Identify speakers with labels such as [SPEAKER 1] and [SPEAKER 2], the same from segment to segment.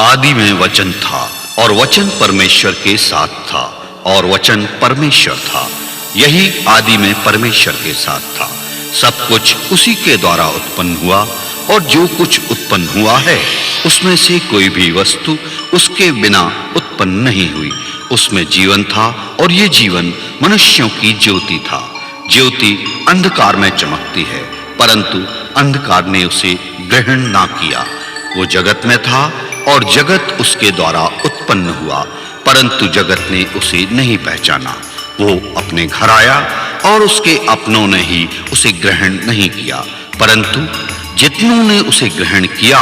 [SPEAKER 1] आदि में वचन था और वचन परमेश्वर के साथ था और वचन परमेश्वर था। यही आदि में परमेश्वर के साथ था। सब कुछ उसी के द्वारा उत्पन्न हुआ और जो कुछ उत्पन्न हुआ है उसमें से कोई भी वस्तु उसके बिना उत्पन्न नहीं हुई। उसमें जीवन था और ये जीवन मनुष्यों की ज्योति था। ज्योति अंधकार में चमकती है, परंतु अंधकार ने उसे ग्रहण ना किया। वो जगत में था और जगत उसके द्वारा उत्पन्न हुआ, परंतु जगत ने उसे नहीं पहचाना। वो अपने घर आया और उसके अपनों ने ही उसे ग्रहण नहीं किया, परंतु जितनों ने उसे ग्रहण किया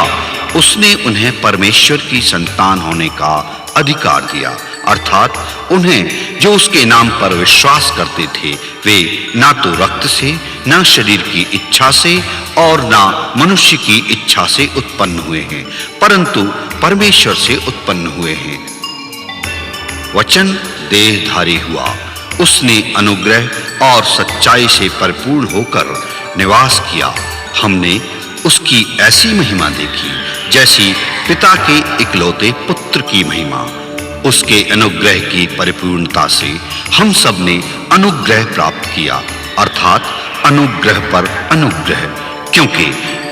[SPEAKER 1] उसने उन्हें परमेश्वर की संतान होने का अधिकार दिया, अर्थात उन्हें जो उसके नाम पर विश्वास करते थे। वे ना तो रक्त से, ना शरीर की इच्छा से और ना मनुष्य की इच्छा से उत्पन्न हुए हैं, परंतु परमेश्वर से उत्पन्न हुए हैं। वचन देहधारी हुआ, उसने अनुग्रह और सच्चाई से परिपूर्ण होकर निवास किया। हमने उसकी ऐसी महिमा देखी जैसी पिता के इकलौते पुत्र की महिमा। उसके अनुग्रह की परिपूर्णता से हम सब ने अनुग्रह प्राप्त किया, अर्थात अनुग्रह पर अनुग्रह, क्योंकि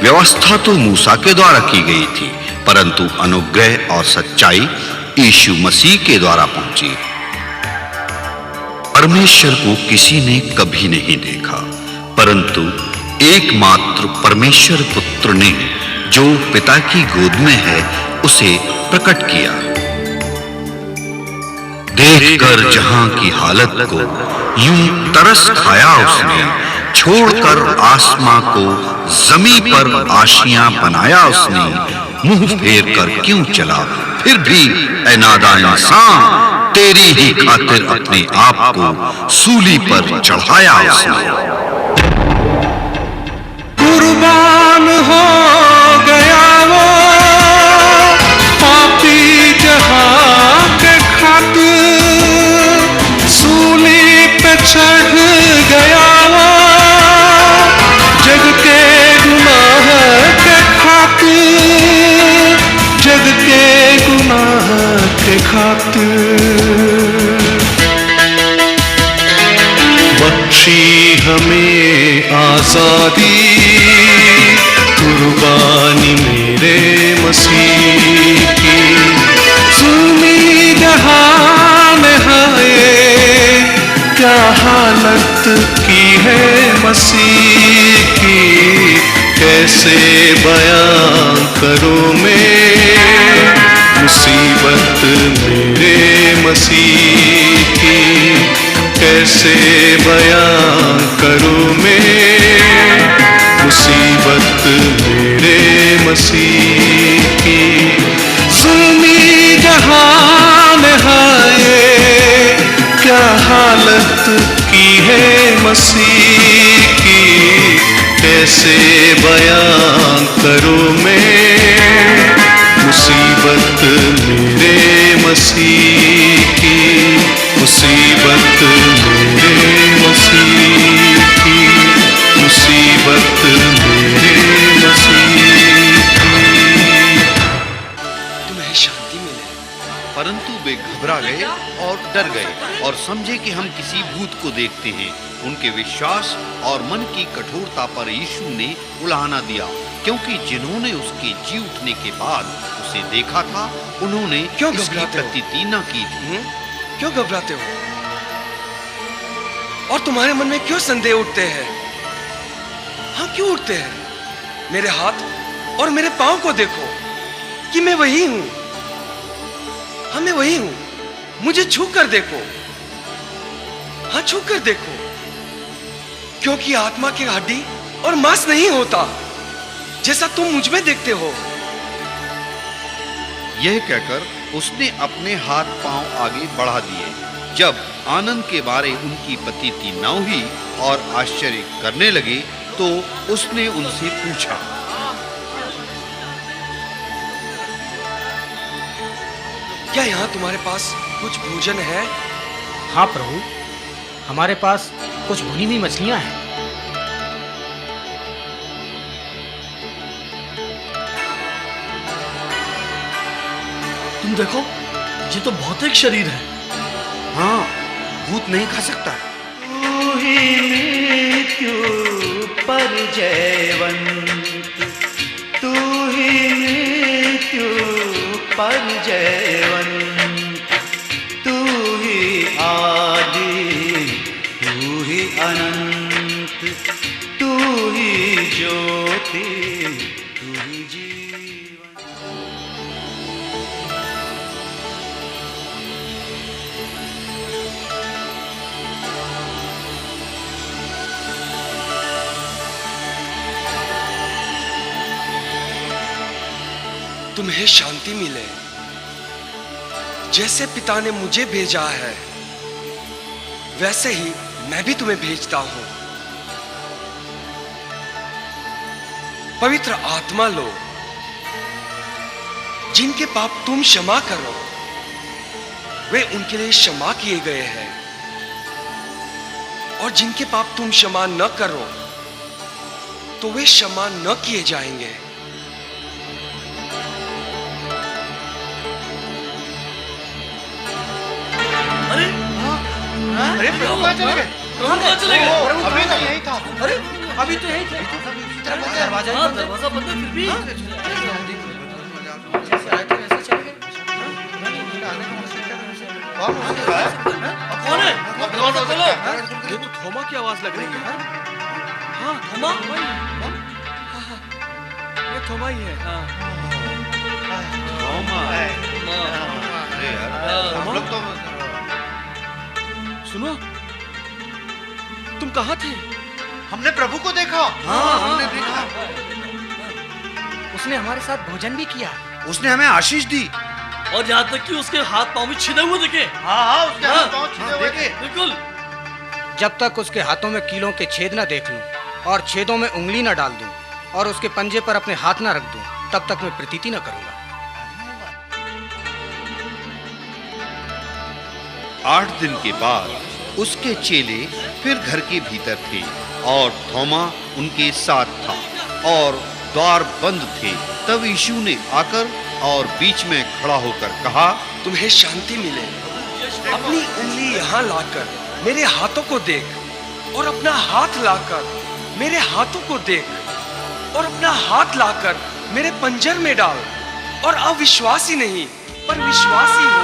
[SPEAKER 1] व्यवस्था तो मूसा के द्वारा की गई थी, परंतु अनुग्रह और सच्चाई यीशु मसीह के द्वारा पहुंची। परमेश्वर को किसी ने कभी नहीं देखा, परंतु एकमात्र परमेश्वर पुत्र ने जो पिता की गोद में है उसे प्रकट किया। देखकर जहां की हालत को यूं तरस खाया उसने, छोड़कर आसमां को जमीन पर आशियां बनाया उसने। मुंह फेर कर क्यों चला फिर भी ऐ नादान इंसान, तेरी ही खातिर अपने आप को सूली पर चढ़ाया उसने।
[SPEAKER 2] कुर्बान हो गया वो पापी जहां के खातिर, सूली पे चढ़ गया वो जग के गुनाह के खातिर, जग के गुनाह के खातिर। बख्शी हमें आजादी, कुर्बानी मेरे मसीह की। सुनी जहान है क्या हालत की है मसीह की, कैसे बयां करूं मैं मुसीबत मेरे मसीह की, कैसे बयां करूं मैं मुसीबत मेरे मसीह की। सुनी जहान है क्या हालत की है मसीह की, कैसे बयां करूं मैं मुसीबत मेरे मसीह की, मुसीबत मेरे मसीह की, मुसीबत मेरे मसीह की।
[SPEAKER 3] तुम्हें शांति मिले।
[SPEAKER 1] परंतु वे घबरा गए और डर गए और समझे कि हम किसी भूत को देखते हैं। उनके विश्वास और मन की कठोरता पर यीशु ने उलाहना दिया, क्योंकि जिन्होंने उसके जी उठने के बाद उसे देखा था उन्होंने
[SPEAKER 3] क्यों
[SPEAKER 1] इसकी प्रतीति न की थी।
[SPEAKER 3] क्यों घबराते हो? और तुम्हारे मन में क्यों संदेह उठते हैं? हाँ, क्यों उठते हैं? मेरे हाथ और मेरे पांव को देखो कि मैं वही हूं। हाँ, मैं वही हूं। मुझे छू कर देखो। हाँ, छू कर देखो, क्योंकि आत्मा की हड्डी और मांस नहीं होता जैसा तुम मुझ में देखते हो।
[SPEAKER 1] यह कहकर उसने अपने हाथ पांव आगे बढ़ा दिए। जब आनंद के बारे उनकी प्रतीति न हुई और आश्चर्य करने लगे तो उसने उनसे पूछा,
[SPEAKER 3] क्या यहाँ तुम्हारे पास कुछ भोजन है?
[SPEAKER 4] हाँ प्रभु, हमारे पास कुछ भुनी हुई मछलियां हैं।
[SPEAKER 5] तुम देखो, ये तो भौतिक शरीर है।
[SPEAKER 1] हाँ, भूत नहीं खा सकता।
[SPEAKER 6] तू ही मृत्यु पर जयवंत, तू ही मृत्यु पर जयवंत, तू ही आदि, तू ही अनंत, तू ही ज्योति, तू ही जीवन।
[SPEAKER 3] तुम्हें शांति मिले, जैसे पिता ने मुझे भेजा है वैसे ही मैं भी तुम्हें भेजता हूं। पवित्र आत्मा लो, जिनके पाप तुम क्षमा करो वे उनके लिए क्षमा किए गए हैं, और जिनके पाप तुम क्षमा न करो तो वे क्षमा न किए जाएंगे।
[SPEAKER 5] अरे
[SPEAKER 6] अरे प्रभु कहाँ चले गए?
[SPEAKER 5] कहाँ चले गए?
[SPEAKER 6] अभी तो यही था।
[SPEAKER 4] अरे अभी तो यही थे। दरवाजा
[SPEAKER 5] हाँ, दरवाजा बंद है फिर भी।
[SPEAKER 4] जैसे आए थे वैसे चले गए।
[SPEAKER 5] कौन है? दरवाजा खोलो।
[SPEAKER 3] ये तो थोमा की आवाज लग रही है। हाँ,
[SPEAKER 5] थोमा?
[SPEAKER 3] ये थोमा ही है। हाँ।
[SPEAKER 6] अरे यार, हम लोग तो
[SPEAKER 3] सुनो, तुम कहाँ थे?
[SPEAKER 6] हमने प्रभु को देखा।
[SPEAKER 5] हाँ,
[SPEAKER 6] हमने देखा।
[SPEAKER 4] उसने हमारे साथ भोजन भी किया।
[SPEAKER 6] उसने हमें आशीष दी।
[SPEAKER 5] और यहाँ तक कि उसके हाथ पांव भी छिदे हुए देखे।
[SPEAKER 6] हाँ, उसके
[SPEAKER 5] हाँ,
[SPEAKER 6] हाथ पांव छिदे हुए थे।
[SPEAKER 5] बिल्कुल।
[SPEAKER 4] जब तक उसके हाथों में कीलों के छेद न देख लूं और छेदों में उंगली न डाल दूं और उसके पंजे पर अपने हाथ न रख दूं, तब तक मैं प्रतीति न करूंगा।
[SPEAKER 1] 8 दिन के बाद उसके चेले फिर घर के भीतर थे और थोमा उनके साथ था और द्वार बंद थे। तब यीशु ने आकर और बीच में खड़ा होकर कहा,
[SPEAKER 3] तुम्हें शांति मिले। अपनी उंगली यहाँ लाकर मेरे हाथों को देख, और अपना हाथ लाकर मेरे हाथों को देख, और अपना हाथ लाकर मेरे पंजर में डाल, और अविश्वासी नहीं पर विश्वासी हो।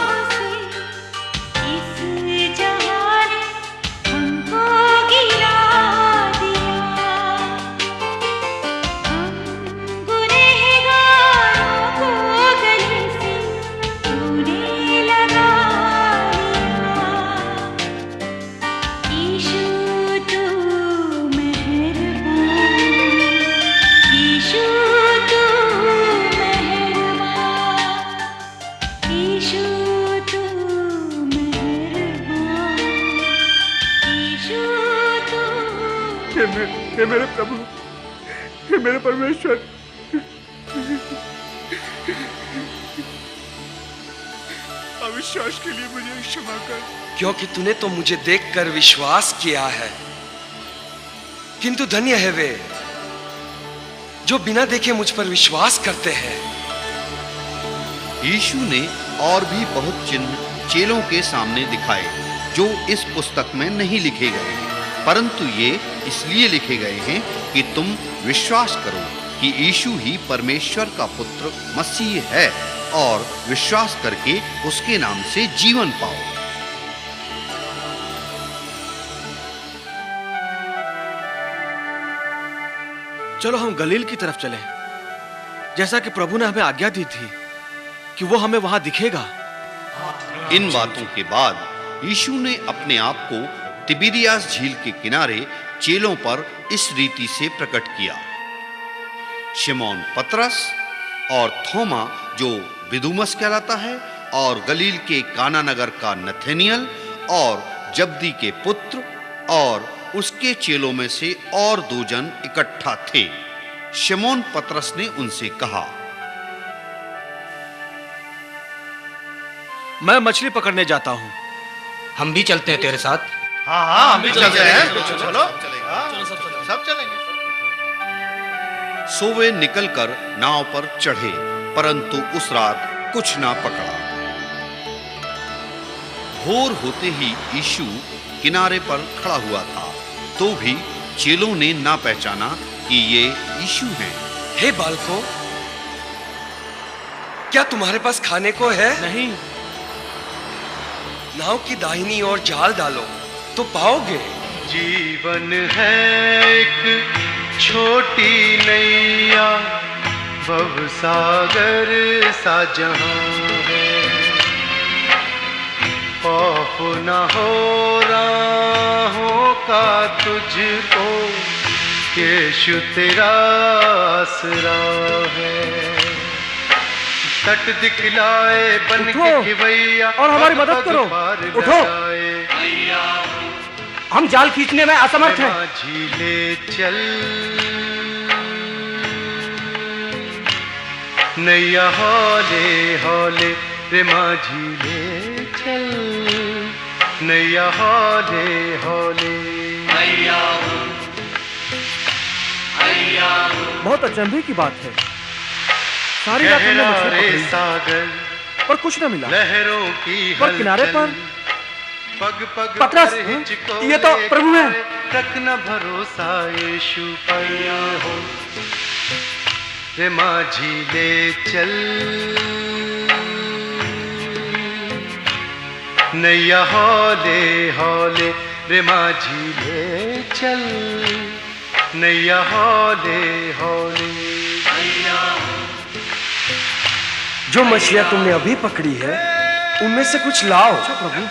[SPEAKER 7] इस जहान हमको गिरा दिया, हम गुनहगारों को गले से तूने लगा दिया। यीशु तू मेहरबान, यीशु तू मेहरबान, यीशु तू मेहरबान, यीशु तू।
[SPEAKER 8] हे मेरे प्रभु, हे मेरे परमेश्वर, अविश्वास के लिए मुझे क्षमा कर।
[SPEAKER 3] क्योंकि तूने तो मुझे देखकर विश्वास किया है, किंतु धन्य है वे जो बिना देखे मुझ पर विश्वास करते हैं।
[SPEAKER 1] यीशु ने और भी बहुत चिन्ह चेलों के सामने दिखाए जो इस पुस्तक में नहीं लिखे गए हैं, परंतु ये इसलिए लिखे गए हैं कि तुम विश्वास करो कि यीशु ही परमेश्वर का पुत्र मसीह है और विश्वास करके उसके नाम से जीवन पाओ।
[SPEAKER 3] चलो हम गलील की तरफ चलें, जैसा कि प्रभु ने हमें आज्ञा दी थी कि वो हमें वहां दिखेगा।
[SPEAKER 1] इन बातों के बाद यीशु ने अपने आप को तिबिरियास झील के किनारे चेलों पर इस रीति से प्रकट किया। शिमोन पतरस और थोमा जो दिदुमुस कहलाता है, और गलील के काना नगर का नथानिएल, और जब्दी के पुत्र, और उसके चेलों में से और 2 जन इकट्ठा थे। शिमोन पतरस ने उनसे कहा,
[SPEAKER 3] मैं मछली पकड़ने जाता हूं।
[SPEAKER 4] हम भी चलते हैं तेरे साथ।
[SPEAKER 6] हाँ, हम भी चलते हैं। चलो,
[SPEAKER 5] चलो सब
[SPEAKER 6] चलेंगे।
[SPEAKER 1] सो वे निकलकर नाव पर चढ़े, परंतु उस रात कुछ ना पकड़ा। भोर होते ही यीशु किनारे पर खड़ा हुआ था, तो भी चेलों ने ना पहचाना कि ये यीशु हैं।
[SPEAKER 3] हे बालकों, क्या तुम्हारे पास खाने को है?
[SPEAKER 5] नहीं।
[SPEAKER 3] नाव की दाहिनी ओर जाल डालो तो पाओगे।
[SPEAKER 2] जीवन है एक छोटी नैया, भवसागर सा जहां है। खौफ न हो राहों का तुझको, यीशु तेरा आसरा है। तट दिखलाए बन के खिवैया,
[SPEAKER 4] और हमारी मदद करो। उठो। हम जाल खींचने में असमर्थ हैं।
[SPEAKER 2] झीले चल नैया हौले हौले, रे माझी ले चल नैया हौले हौले।
[SPEAKER 9] बहुत अचंभे की बात है, सारी रात हमने मछली पकड़ी,
[SPEAKER 2] सागर
[SPEAKER 9] पर कुछ न मिला।
[SPEAKER 2] लहरों की
[SPEAKER 9] पर किनारे पर
[SPEAKER 2] पग पग
[SPEAKER 9] पतरस,
[SPEAKER 2] पर हिचको
[SPEAKER 9] ये तो प्रभु हैं।
[SPEAKER 2] रखना भरोसा यीशु पर हो, रे माझी ले चल नैया हौले हौले, रे माझी ले चल नैया हौले हौले।
[SPEAKER 3] जो मछलियां तुमने अभी पकड़ी है उनमें से कुछ लाओ।
[SPEAKER 9] प्रभु।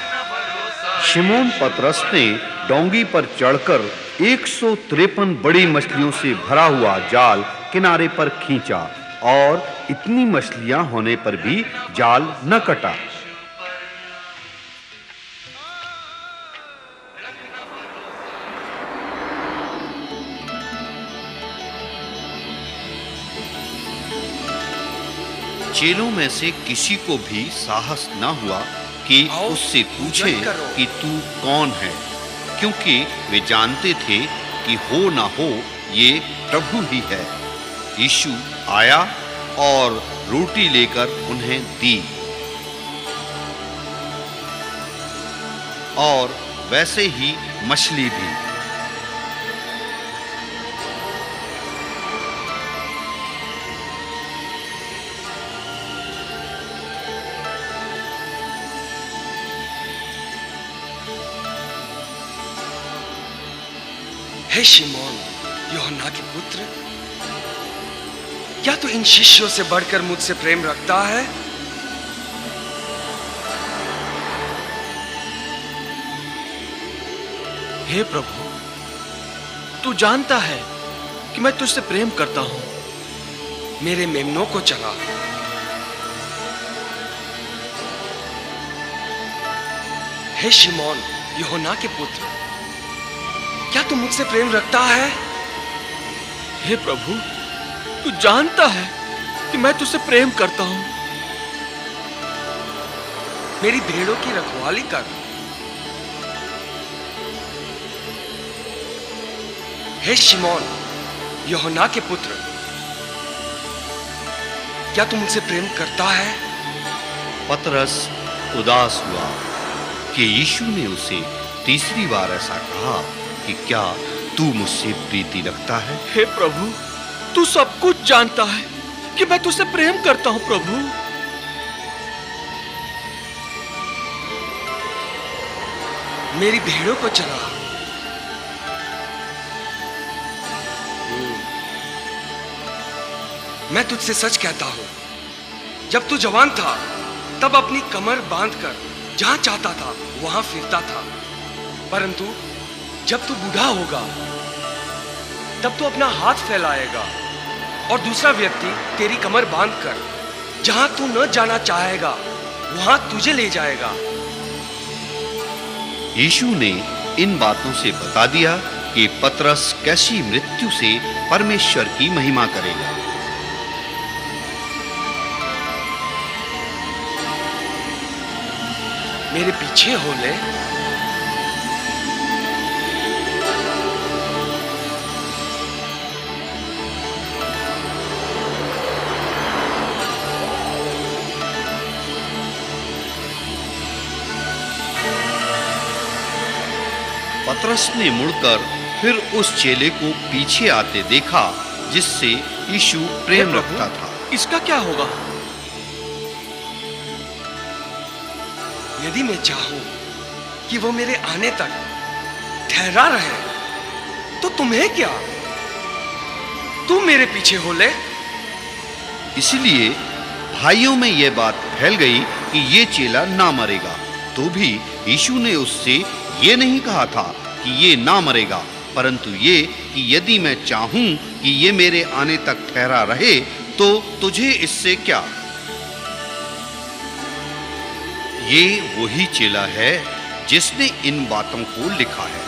[SPEAKER 1] शिमोन पतरस ने डोंगी पर चढ़कर 153 बड़ी मछलियों से भरा हुआ जाल किनारे पर खींचा, और इतनी मछलियां होने पर भी जाल न कटा। चेलों में से किसी को भी साहस न हुआ कि
[SPEAKER 3] आओ,
[SPEAKER 1] उससे पूछे
[SPEAKER 3] पूजन करो।
[SPEAKER 1] कि तू कौन है, क्योंकि वे जानते थे कि हो ना हो ये प्रभु ही है। यीशु आया और रोटी लेकर उन्हें दी, और वैसे ही मछली भी।
[SPEAKER 3] हे शिमोन, यूहन्ना के पुत्र, क्या तू इन शिष्यों से बढ़कर मुझसे प्रेम रखता है?
[SPEAKER 5] हे प्रभु, तू जानता है कि मैं तुझसे प्रेम करता हूं।
[SPEAKER 3] मेरे मेमनों को चला। हे शिमोन, यूहन्ना के पुत्र, क्या तू मुझसे प्रेम रखता है?
[SPEAKER 5] हे प्रभु, तू जानता है कि मैं तुझसे प्रेम करता हूं।
[SPEAKER 3] मेरी भेड़ों की रखवाली कर। हे शिमोन, यूहन्ना के पुत्र, क्या तू मुझसे प्रेम करता है?
[SPEAKER 1] पतरस उदास हुआ कि यीशु ने उसे तीसरी बार ऐसा कहा कि क्या तू मुझसे प्रीति रखता है?
[SPEAKER 5] हे प्रभु, तू सब कुछ जानता है कि मैं तुझसे प्रेम करता हूं। प्रभु,
[SPEAKER 3] मेरी भेड़ों को चला। मैं तुझसे सच कहता हूं, जब तू जवान था तब अपनी कमर बांधकर जहां चाहता था वहां फिरता था, परंतु जब तू बूढ़ा होगा तब तू अपना हाथ फैलाएगा और दूसरा व्यक्ति तेरी कमर बांधकर जहां तू न जाना चाहेगा वहां तुझे ले जाएगा।
[SPEAKER 1] यीशु ने इन बातों से बता दिया कि पतरस कैसी मृत्यु से परमेश्वर की महिमा करेगा।
[SPEAKER 3] मेरे पीछे हो ले।
[SPEAKER 1] पतरस ने मुड़कर फिर उस चेले को पीछे आते देखा जिससे यीशु प्रेम रखता था।
[SPEAKER 5] इसका क्या होगा?
[SPEAKER 3] यदि मैं चाहूं कि वो मेरे आने तक ठहरा रहे तो तुम्हें क्या, तुम मेरे पीछे हो ले।
[SPEAKER 1] इसलिए भाइयों में यह बात फैल गई कि ये चेला ना मरेगा। तो भी यीशु ने उससे ये नहीं कहा था कि ये ना मरेगा, परंतु ये कि यदि मैं चाहूं कि ये मेरे आने तक ठहरा रहे तो तुझे इससे क्या। ये वही चेला है जिसने इन बातों को लिखा है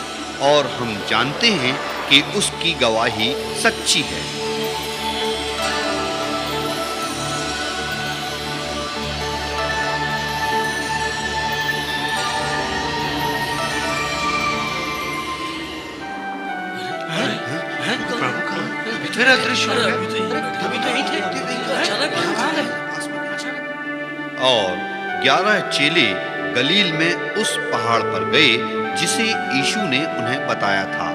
[SPEAKER 1] और हम जानते हैं कि उसकी गवाही सच्ची है।
[SPEAKER 6] फिर अदृश्य हो गए।
[SPEAKER 1] और 11 चेले गलील में उस पहाड़ पर गए जिसे यीशु ने उन्हें बताया था,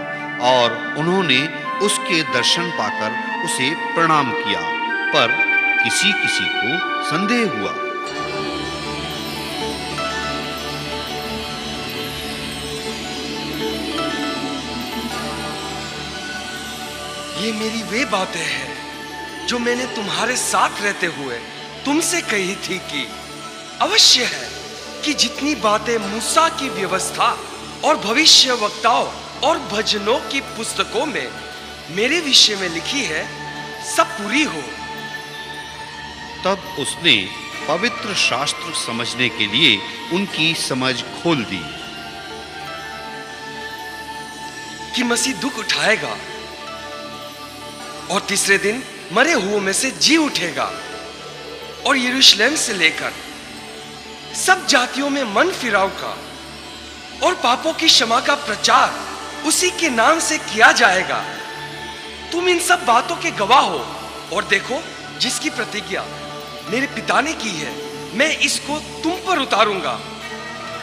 [SPEAKER 1] और उन्होंने उसके दर्शन पाकर उसे प्रणाम किया, पर किसी किसी को संदेह हुआ।
[SPEAKER 3] ये मेरी वे बातें हैं जो मैंने तुम्हारे साथ रहते हुए तुमसे कही थी कि अवश्य है कि जितनी बातें मूसा की व्यवस्था और भविष्य वक्ताओं और भजनों की पुस्तकों में मेरे विषय में लिखी है सब पूरी हो।
[SPEAKER 1] तब उसने पवित्र शास्त्र समझने के लिए उनकी समझ खोल दी
[SPEAKER 3] कि मसीह दुख उठाएगा और तीसरे दिन मरे हुओं में से जी उठेगा और यरूशलेम से लेकर सब जातियों में मन फिराव का और पापों की क्षमा का प्रचार उसी के नाम से किया जाएगा। तुम इन सब बातों के गवाह हो। और देखो, जिसकी प्रतिज्ञा मेरे पिता ने की है, मैं इसको तुम पर उतारूंगा,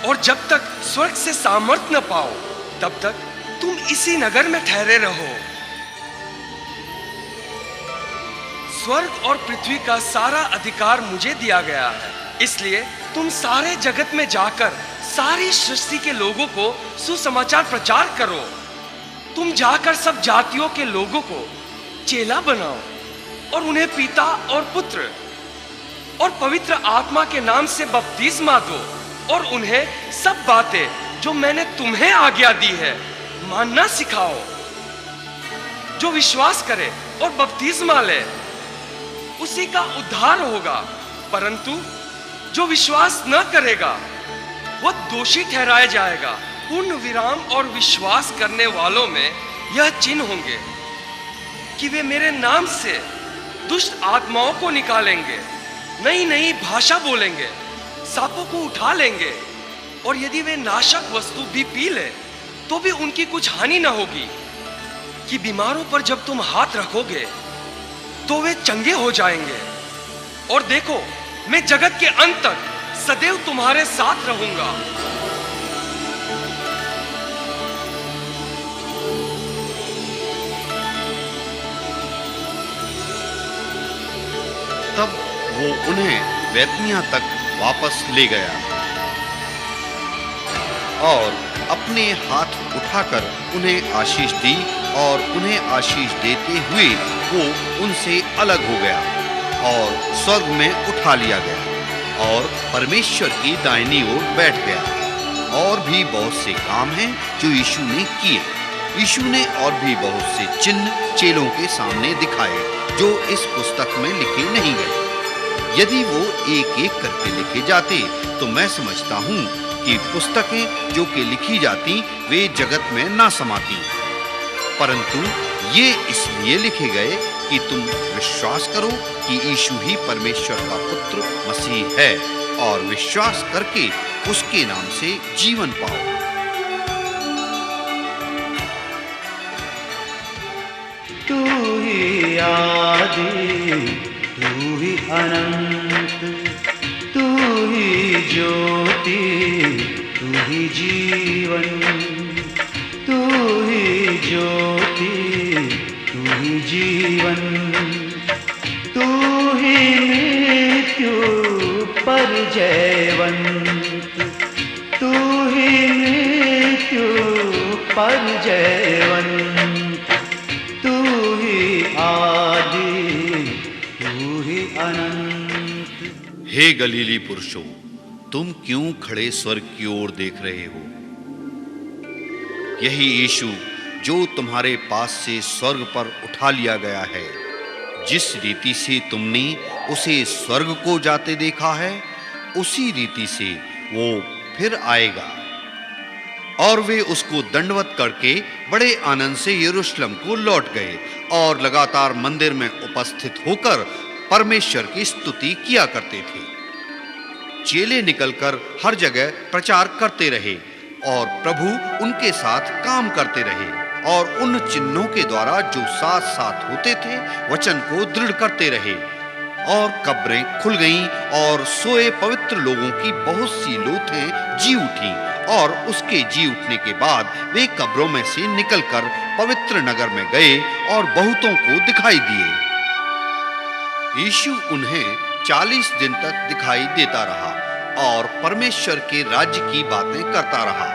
[SPEAKER 3] और जब तक स्वर्ग से सामर्थ न पाओ तब तक तुम इसी नगर में ठहरे रहो। स्वर्ग और पृथ्वी का सारा अधिकार मुझे दिया गया है, इसलिए तुम सारे जगत में जाकर सारी सृष्टि के लोगों को सुसमाचार प्रचार करो। तुम जाकर सब जातियों के लोगों को चेला बनाओ और उन्हें पिता और पुत्र और पवित्र आत्मा के नाम से बपतिस्मा दो, और उन्हें सब बातें जो मैंने तुम्हें आज्ञा दी है मानना सिखाओ। जो विश्वास करे और बपतिस्मा ले उसी का उद्धार होगा, परंतु जो विश्वास न करेगा वह दोषी ठहराया जाएगा। पूर्ण विराम और विश्वास करने वालों में यह चिन्ह होंगे कि वे मेरे नाम से दुष्ट आत्माओं को निकालेंगे, नई नई भाषा बोलेंगे, सांपों को उठा लेंगे, और यदि वे नाशक वस्तु भी पी ले तो भी उनकी कुछ हानि न होगी। कि बीमारों पर जब तुम हाथ रखोगे तो वे चंगे हो जाएंगे। और देखो, मैं जगत के अंत तक सदैव तुम्हारे साथ रहूंगा।
[SPEAKER 1] तब वो उन्हें बैतनिया तक वापस ले गया और अपने हाथ उठाकर उन्हें आशीष दी, और उन्हें आशीष देते हुए वो उनसे अलग हो गया और स्वर्ग में उठा लिया गया और परमेश्वर की दाहिनी ओर बैठ गया। और भी बहुत से काम हैं जो यीशु ने किए। यीशु ने और भी बहुत से चिन्ह चेलों के सामने दिखाए जो इस पुस्तक में लिखे नहीं गए। यदि वो एक एक करके लिखे जाते तो मैं समझता हूँ कि पुस्तकें जो कि लिखी जाती वे जगत में ना समाती, परंतु ये इसलिए लिखे गए कि तुम विश्वास करो कि यीशु ही परमेश्वर का पुत्र मसीह है, और विश्वास करके उसके नाम से जीवन पाओ।
[SPEAKER 10] तू ही आदि, तू ही अनंत, तू ही ज्योति, तू ही जीवन, तू ज्योति, तू ही जीवन, तू ही मृत्यु पर जयवंत, तू ही मृत्यु पर जयवंत, तू ही आदि, तू ही अनंत।
[SPEAKER 1] हे गलीली पुरुषों, तुम क्यों खड़े स्वर्ग की ओर देख रहे हो? यही यीशु जो तुम्हारे पास से स्वर्ग पर उठा लिया गया है, जिस रीति से तुमने उसे स्वर्ग को जाते देखा है, उसी रीति से वो फिर आएगा। और वे उसको दंडवत करके बड़े आनंद से यरूशलेम को लौट गए और लगातार मंदिर में उपस्थित होकर परमेश्वर की स्तुति किया करते थे। चेले निकलकर हर जगह प्रचार करते रहे और प्रभु उनके साथ काम करते रहे और उन चिन्हों के द्वारा जो साथ साथ होते थे वचन को दृढ़ करते रहे। और कब्रें खुल गईं और सोए पवित्र लोगों की बहुत सी लोथें जी उठी और उसके जी उठने के बाद वे कब्रों में से निकलकर पवित्र नगर में गए और बहुतों को दिखाई दिए। यीशु उन्हें 40 दिन तक दिखाई देता रहा और परमेश्वर के राज्य की बातें करता रहा।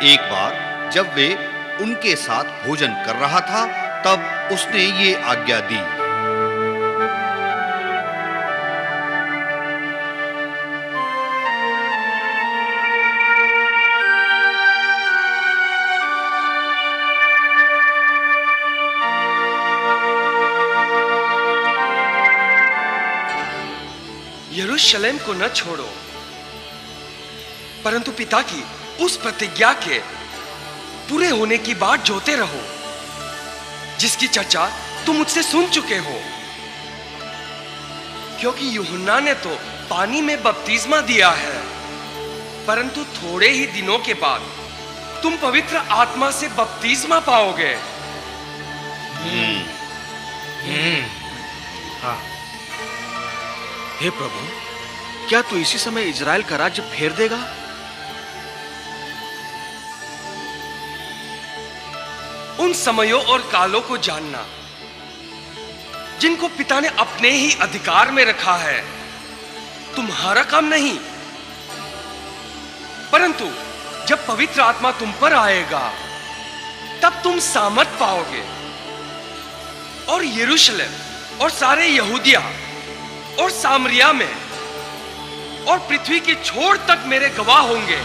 [SPEAKER 1] एक बार जब वे उनके साथ भोजन कर रहा था, तब उसने ये आज्ञा दी,
[SPEAKER 3] यरूशलेम को न छोड़ो, परंतु पिता की उस प्रतिज्ञा के पूरे होने की बात जोते रहो, जिसकी चर्चा तुम मुझसे सुन चुके हो। क्योंकि यूहन्ना ने तो पानी में बपतिस्मा दिया है, परंतु थोड़े ही दिनों के बाद तुम पवित्र आत्मा से बपतिस्मा पाओगे।
[SPEAKER 5] हाँ। हे प्रभु, क्या तू इसी समय इजराइल का राज्य फेर देगा?
[SPEAKER 3] उन समयों और कालों को जानना जिनको पिता ने अपने ही अधिकार में रखा है तुम्हारा काम नहीं, परंतु जब पवित्र आत्मा तुम पर आएगा तब तुम सामर्थ पाओगे और यरूशलेम और सारे यहूदिया और सामरिया में और पृथ्वी की छोर तक मेरे गवाह होंगे।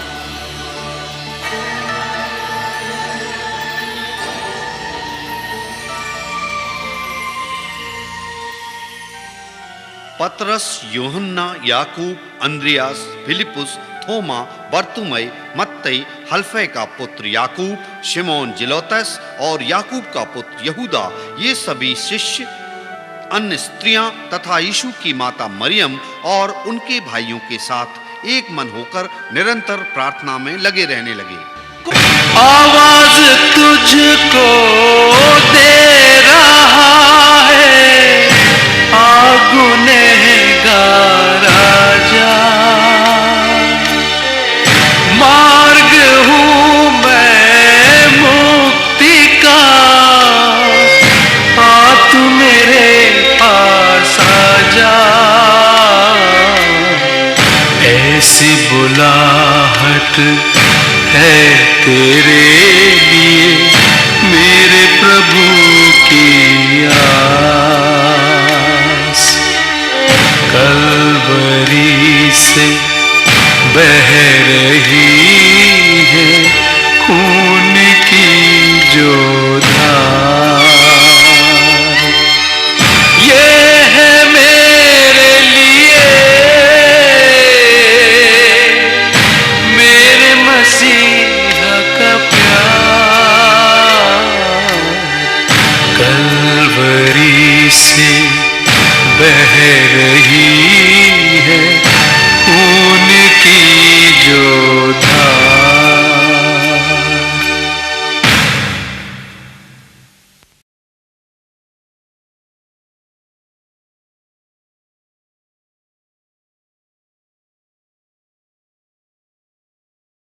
[SPEAKER 1] पतरस, यूहन्ना, याकूब, अंद्रियास, फिलिपुस, थोमा, बरतुमै, मत्तई, हल्फै का पुत्र याकूब, शिमोन जिलोतस और याकूब का पुत्र यहूदा, ये सभी शिष्य, अन्य स्त्रियां तथा यीशु की माता मरियम और उनके भाइयों के साथ एक मन होकर निरंतर प्रार्थना में लगे रहने लगे।
[SPEAKER 10] आवाज तुझको दे रहा है, गुनहगार राजा, मार्ग हूँ मैं मुक्ति का, आ तू मेरे पास आ जा। ऐसी बुलाहट है तेरे लिए मेरे प्रभु की आस, कलवरी से बह रही है खून की जो धार, ये है मेरे लिए मेरे मसीहा का प्यार, कलवरी से बह रही